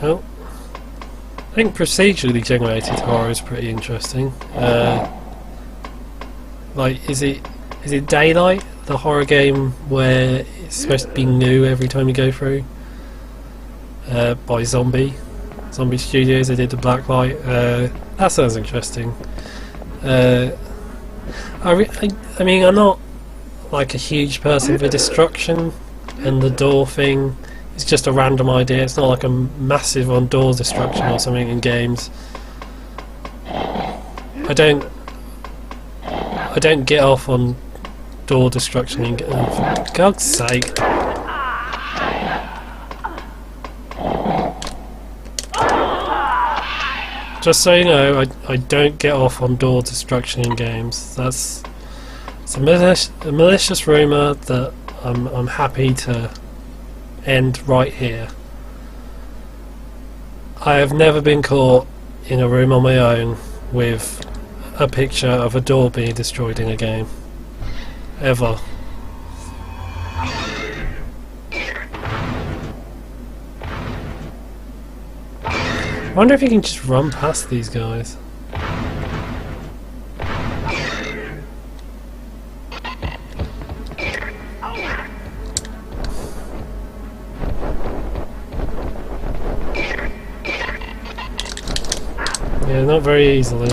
Oh, I think procedurally generated horror is pretty interesting. Like, is it Daylight, the horror game where it's supposed to be new every time you go through? By Zombie Studios. They did the Blacklight. That sounds interesting. I mean, I'm not like a huge person for destruction, and the door thing is just a random idea. It's not like a massive on door destruction or something in games. I don't get off on door destruction in for God's sake. Just so you know, I don't get off on door destruction in games. It's a malicious rumour that I'm happy to end right here. I have never been caught in a room on my own with a picture of a door being destroyed in a game. Ever. I wonder if you can just run past these guys. Yeah, not very easily.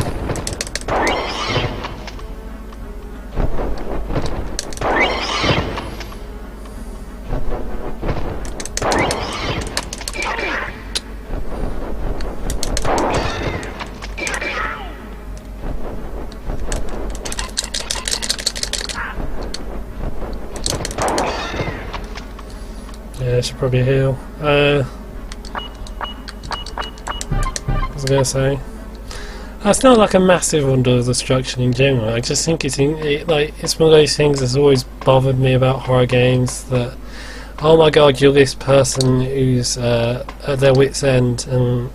Yeah, I should probably heal. What was I going to say? It's not like a massive under destruction in general. I just think it's one of those things that's always bothered me about horror games. That, oh my god, you're this person who's at their wit's end, and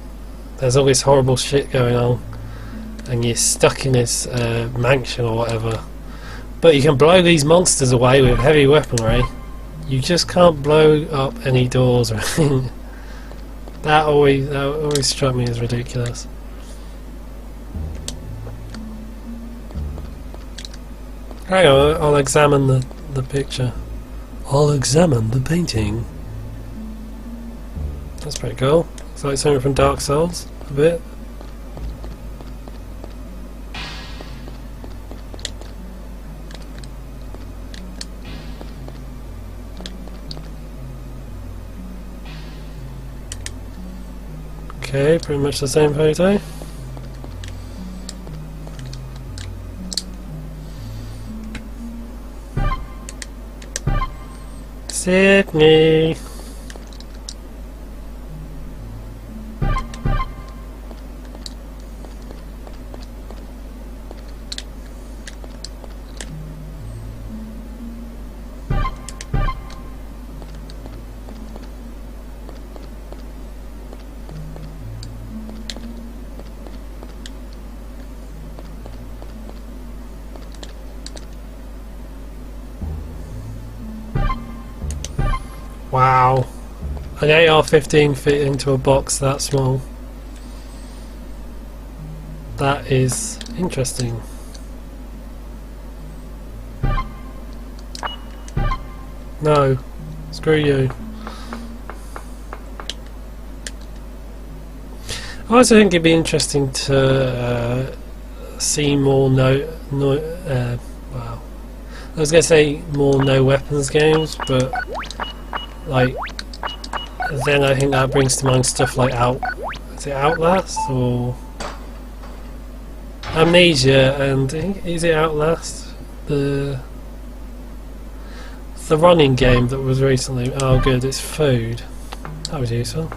there's all this horrible shit going on, and you're stuck in this mansion or whatever. But you can blow these monsters away with heavy weaponry. You just can't blow up any doors or anything. That always struck me as ridiculous. Hang on, I'll examine the picture. I'll examine the painting. That's pretty cool. Looks like something from Dark Souls, a bit. Okay, pretty much the same photo. Sydney. Wow, an AR-15 fit into a box that small. That is interesting. No, screw you. I also think it'd be interesting to see more wow. I was going to say more no weapons games, but like, then I think that brings to mind stuff like is it Outlast or Amnesia, and is it Outlast? The running game that was recently. Oh, good, it's food. That was useful.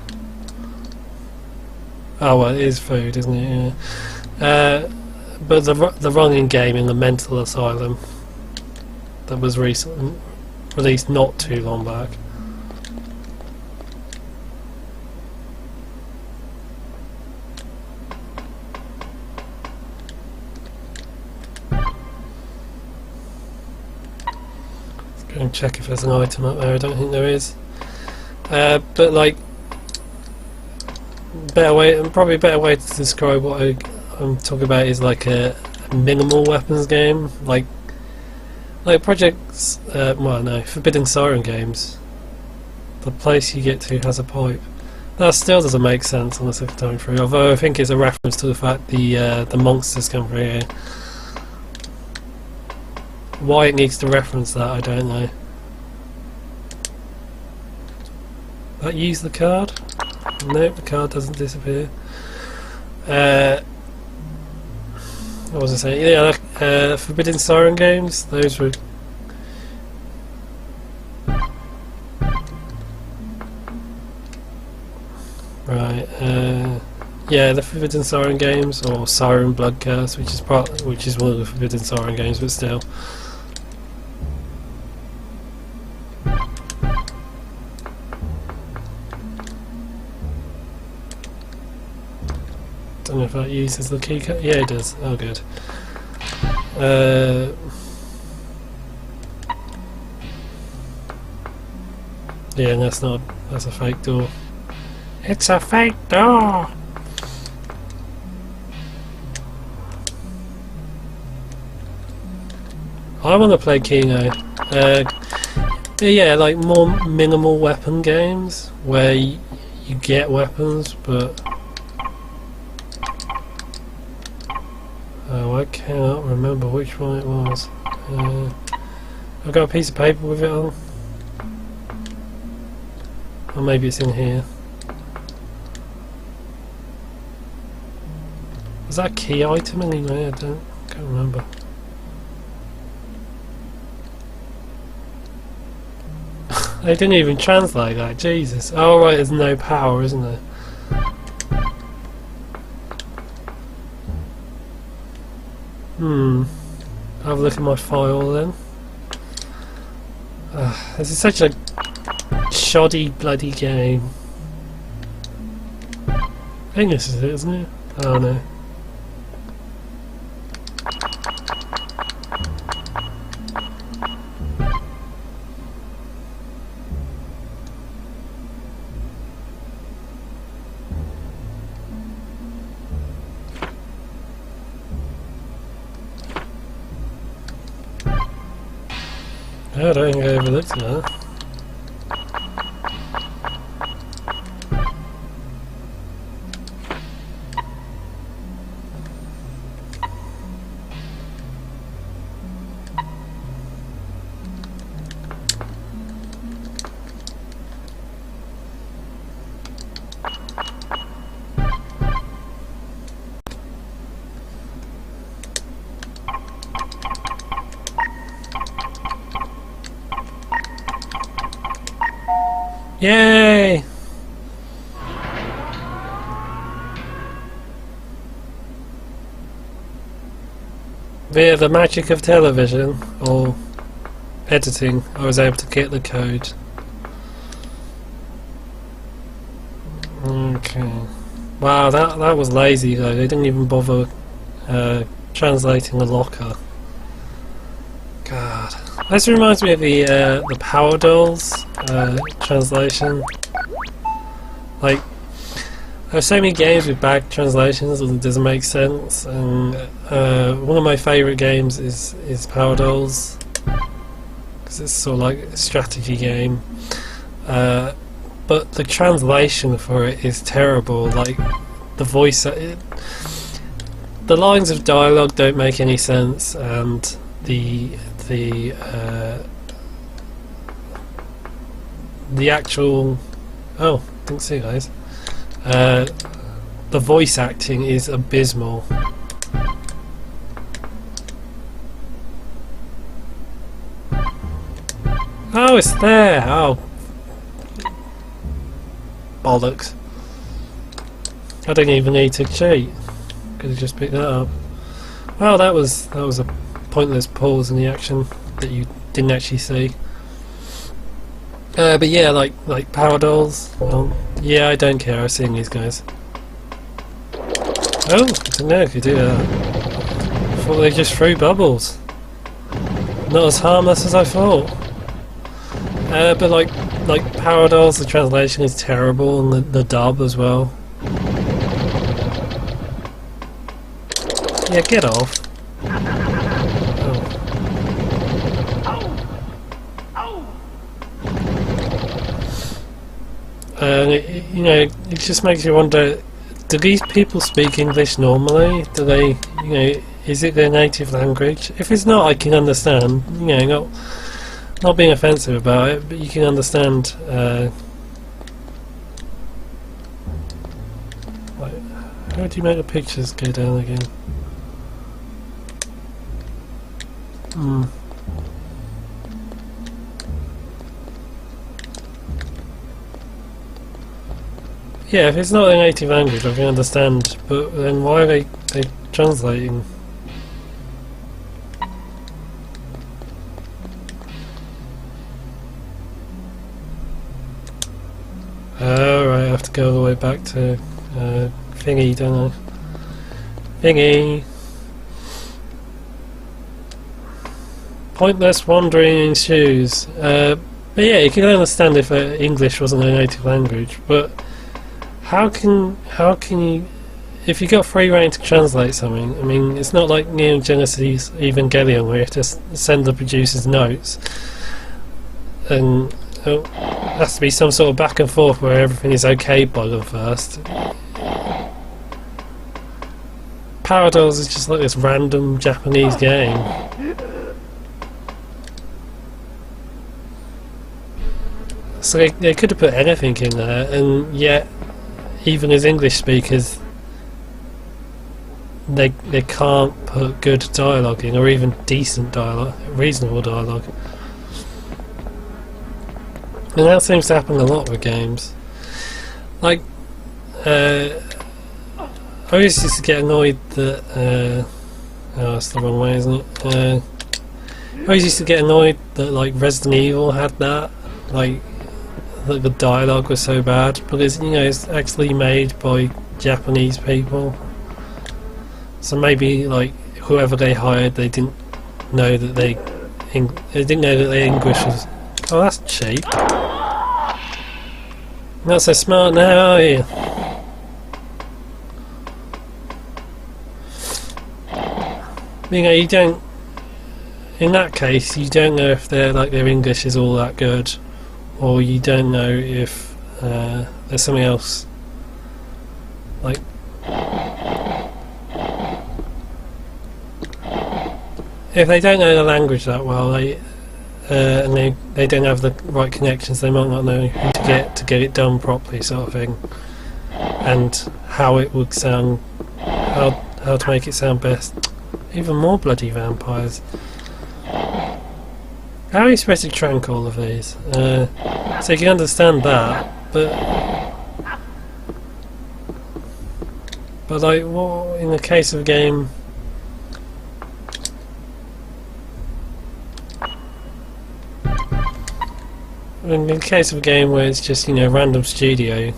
Oh well, it is food, isn't it? Yeah. But the running game in the mental asylum that was recently released not too long back. Go and check if there's an item up there. I don't think there is. But like, probably a better way to describe what I'm talking about is like a minimal weapons game, like projects. Well, no, Forbidden Siren games. The place you get to has a pipe. That still doesn't make sense on the second time through. Although I think it's a reference to the fact the monsters come through here. Why it needs to reference that, I don't know. That use the card? Nope, the card doesn't disappear. What was I saying? Yeah, Forbidden Siren games. Those were. Right. Yeah, the Forbidden Siren games, or Siren Blood Curse, which is one of the Forbidden Siren games, but still. Don't know if that uses the key card. Yeah, it does. Oh, good. Yeah, that's a fake door. It's a fake door! I want to play Keno. Yeah, like more minimal weapon games where you get weapons, but oh, I cannot remember which one it was. I've got a piece of paper with it on. Or maybe it's in here. Was that a key item anyway? Can't remember. They didn't even translate that, Jesus. Oh right, there's no power, isn't there? Have a look at my file then. This is such a shoddy bloody game. I think this is it, isn't it? Oh no. I don't think I overlooked that. Yay! Via the magic of television, or editing, I was able to get the code. Okay. Wow, that was lazy though. They didn't even bother translating the locker. God. This reminds me of the Power Dolls translation. Like, there's so many games with bad translations and it doesn't make sense. And one of my favourite games is Power Dolls, because it's sort of like a strategy game. But the translation for it is terrible. Like the voice, the lines of dialogue don't make any sense, and the actual didn't see guys. The voice acting is abysmal. Oh, it's there. Oh, bollocks! I didn't even need to cheat. Could have just picked that up. Well, that was a pointless pause in the action that you didn't actually see. But yeah, like Power Dolls. Yeah, I don't care. I've seen these guys. Oh, I didn't know if you do that. I thought they just threw bubbles. Not as harmless as I thought. But like Power Dolls, the translation is terrible, and the dub as well. Yeah, get off. You know, it just makes you wonder, do these people speak English normally? Do they, you know, is it their native language? If it's not, I can understand, you know, not being offensive about it, but you can understand, like, how do you make the pictures go down again? Yeah, if it's not their native language, I can understand, but then why are they translating? Right, I have to go all the way back to thingy, don't I? Thingy! Pointless wandering in shoes. But yeah, you can understand if English wasn't their native language, but how can you, if you got free reign to translate something? I mean, it's not like Neon Genesis Evangelion where you have to send the producers notes, and there has to be some sort of back and forth where everything is okay by them first. Paradox is just like this random Japanese game. So they could have put anything in there, and yet even as English speakers they can't put good dialogue in, or even decent dialogue, reasonable dialogue. And that seems to happen a lot with games. Like, I always used to get annoyed that oh, it's the wrong way, isn't it? I always used to get annoyed that like Resident Evil had that, like the dialogue was so bad, because you know it's actually made by Japanese people, so maybe like whoever they hired, they didn't know that they didn't know that their English was. Oh, that's cheap. Not so smart now, are you? You know, you don't. In that case, you don't know if their English is all that good, or you don't know if there's something else. Like, if they don't know the language that well, and they don't have the right connections, they might not know who to get it done properly, sort of thing, and how it would sound, how to make it sound best. Even more bloody vampires. How are you supposed to trank all of these? So you can understand that, but like, what in the case of a game? In the case of a game where it's just, you know, random studio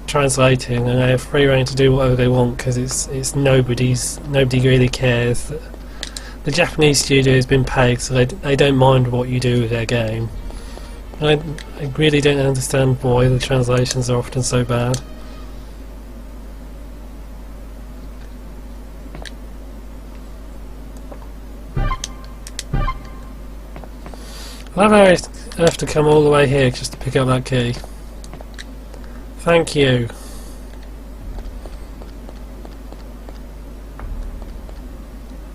translating, and they have free reign to do whatever they want because it's nobody really cares. The Japanese studio has been paid, so they don't mind what you do with their game. And I really don't understand why the translations are often so bad. I have to come all the way here just to pick up that key. Thank you.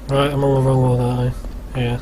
Right, I'm on the wrong one, aren't I? Yeah.